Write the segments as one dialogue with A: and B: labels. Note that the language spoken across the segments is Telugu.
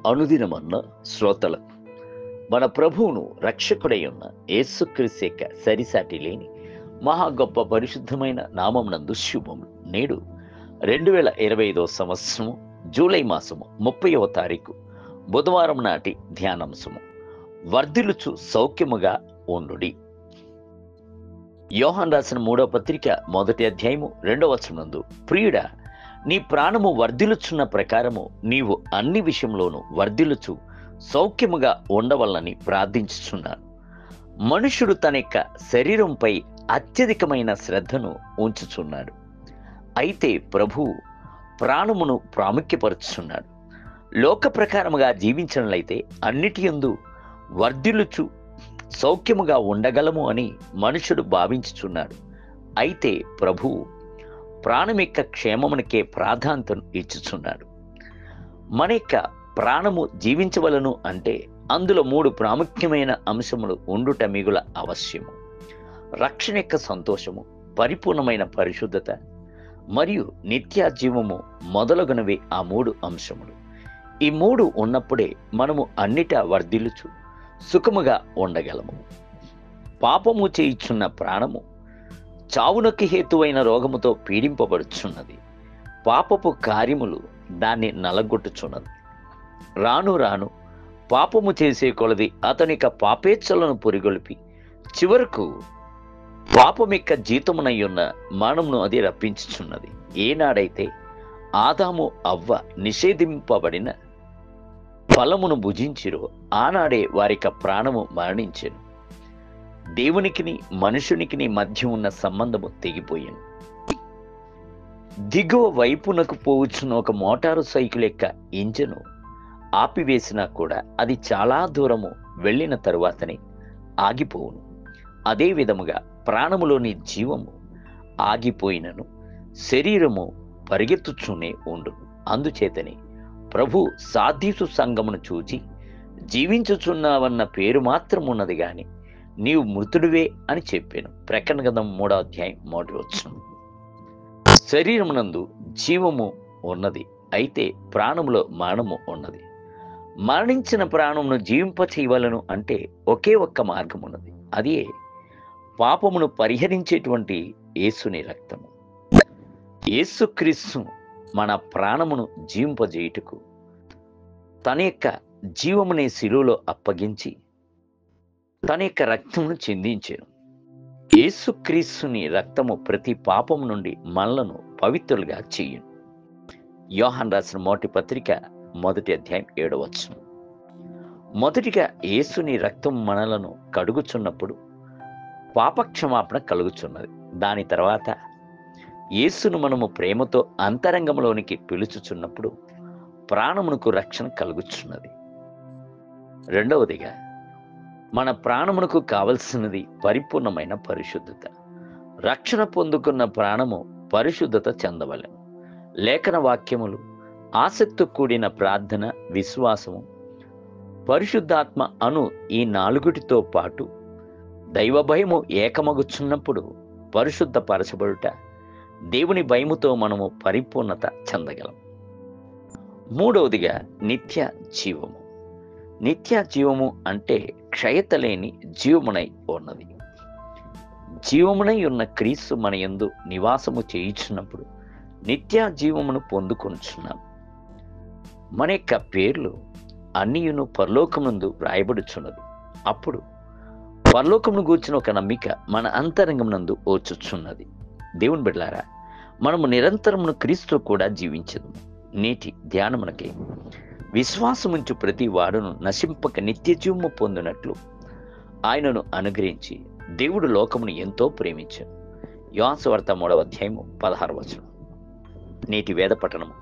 A: అనుదినమన్న శ్రోతలకు మన ప్రభువును రక్షకుడై ఉన్న యేసుక్రీస్తు యొక్క సరిసాటి లేని మహా గొప్ప పరిశుద్ధమైన నామమునందు శుభములు. నేడు 2025 సంవత్సరము జూలై మాసము 30వ తారీఖు బుధవారం నాటి ధ్యానాంశము వర్ధిల్లుచు సౌఖ్యముగా ఉండుడి. యోహాను రాసిన 3వ పత్రిక 1వ అధ్యాయము 2వ వచనమందు, ప్రియుడా, నీ ప్రాణము వర్ధిల్లుచున్న ప్రకారము నీవు అన్ని విషయంలోనూ వర్ధిల్లుచు సౌఖ్యముగా ఉండవలనని ప్రార్థించుచున్నాను. మనుషుడు తన యొక్క శరీరంపై అత్యధికమైన శ్రద్ధను ఉంచుచున్నాడు, అయితే ప్రభువు ప్రాణమును ప్రాముఖ్యపరుచుచున్నాడు. లోక ప్రకారముగా జీవించినట్లయితే అన్నిటి యందు వర్ధిల్లుచు సౌఖ్యముగా ఉండగలము అని మనుషుడు భావించుచున్నాడు, అయితే ప్రభువు ప్రాణం యొక్క క్షేమమునికే ప్రాధాన్యతను ఇచ్చుచున్నాడు. మన యొక్క ప్రాణము జీవించవలను అంటే అందులో 3 ప్రాముఖ్యమైన అంశములు ఉండుట మిగుల అవశ్యము. రక్షణ యొక్క సంతోషము, పరిపూర్ణమైన పరిశుద్ధత మరియు నిత్య జీవము మొదలగునవి ఆ 3 అంశములు. ఈ 3 ఉన్నప్పుడే మనము అన్నిటా వర్ధిల్లుచు సుఖముగా ఉండగలము. పాపము చేయుచున్న ప్రాణము చావునకు హేతువైన రోగముతో పీడింపబడుచున్నది. పాపపు కార్యములు దాన్ని నలగొట్టుచున్నది. రాను రాను పాపము చేసే కొలది అతనిక పాపేచ్ఛలను పురిగొల్పి చివరకు పాపమిక్క జీతమునయ్యున్న మరణమును అది రప్పించుచున్నది. ఏనాడైతే ఆదాము అవ్వ నిషేధింపబడిన ఫలమును భుజించిరో ఆనాడే వారిక ప్రాణము మరణించెను. దేవునికిని మనుషునికిని మధ్య ఉన్న సంబంధము తెగిపోయాను. దిగువ వైపునకు పోవచ్చున్న ఒక మోటారు సైకిల్ యొక్క ఇంజను ఆపివేసినా కూడా అది చాలా దూరము వెళ్ళిన తరువాతనే ఆగిపోవును. అదే విధముగా ప్రాణములోని జీవము ఆగిపోయినను శరీరము పరిగెత్తుచునే ఉండును. అందుచేతనే ప్రభు సాధీసు సంఘమును చూచి జీవించుచున్నావన్న పేరు మాత్రం ఉన్నది గాని నీవు మృతుడివే అని చెప్పాను. ప్రకటన గ్రంథం 3వ అధ్యాయం 1వ వచనం. శరీరమునందు జీవము ఉన్నది, అయితే ప్రాణములో మరణము ఉన్నది. మరణించిన ప్రాణమును జీవింపచేయవలను అంటే ఒకే ఒక్క మార్గం ఉన్నది. అదే పాపమును పరిహరించేటువంటి యేసుని రక్తము. యేసుక్రీస్తు మన ప్రాణమును జీవింపజేయుటకు తన యొక్క జీవముని శిలువలో అప్పగించి తన యొక్క రక్తమును చిందించాను. యేసుక్రీస్తుని రక్తము ప్రతి పాపము నుండి మనలను పవిత్రులుగా చేయును. యోహాను రాసిన 1వ పత్రిక 1వ అధ్యాయం 7వ వచనం. మొదటిగా యేసుని రక్తం మనలను కడుగుచున్నప్పుడు పాపక్షమాపణ కలుగుచున్నది. దాని తర్వాత యేసును మనము ప్రేమతో అంతరంగంలోనికి పిలుచుచున్నప్పుడు ప్రాణమునకు రక్షణ కలుగుచున్నది. రెండవదిగా మన ప్రాణమునకు కావలసినది పరిపూర్ణమైన పరిశుద్ధత. రక్షణ పొందుకున్న ప్రాణము పరిశుద్ధత చెందవలెను. లేఖన వాక్యములు, ఆసక్తి కూడిన ప్రార్థన, విశ్వాసము, పరిశుద్ధాత్మ అను ఈ 4టితో పాటు దైవ భయము ఏకమగుచున్నప్పుడు పరిశుద్ధ పరచబడుట, దేవుని భయముతో మనము పరిపూర్ణత చెందగలం. మూడవదిగా నిత్య జీవము. నిత్య జీవము అంటే క్షయత లేని జీవమునై ఉన్నది. జీవమునై ఉన్న క్రీస్తు మన యందు నివాసము చేయుచున్నప్పుడు నిత్య జీవమును పొందుకొనుచున్నాం. మన యొక్క పేర్లు అన్నియును పరలోకమునందు వ్రాయబడుచున్నది. అప్పుడు పరలోకమును గూర్చిన ఒక నమ్మిక మన అంతరంగమునందు ఓచుచున్నది. దేవుని బిడ్డలారా, మనము నిరంతరమును క్రీస్తు కూడా జీవించదు. నేటి ధ్యానమునకే విశ్వాసముంచు ప్రతి వాడును నశింపక నిత్య జీవము పొందినట్లు ఆయనను అనుగ్రహించి దేవుడు లోకమును ఎంతో ప్రేమించాడు. యోహాను సువార్త 3వ అధ్యాయము 16వ వచనం. నేటి వేద పఠనము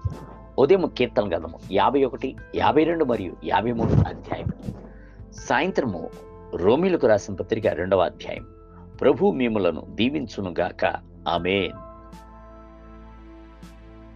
A: ఉదయం కీర్తన గ్రంథము 51, 52 మరియు 53 అధ్యాయం. సాయంత్రము రోమీలకు రాసిన పత్రిక 2వ అధ్యాయం. ప్రభు మిమ్ములను దీవించునుగాక. ఆమేన్.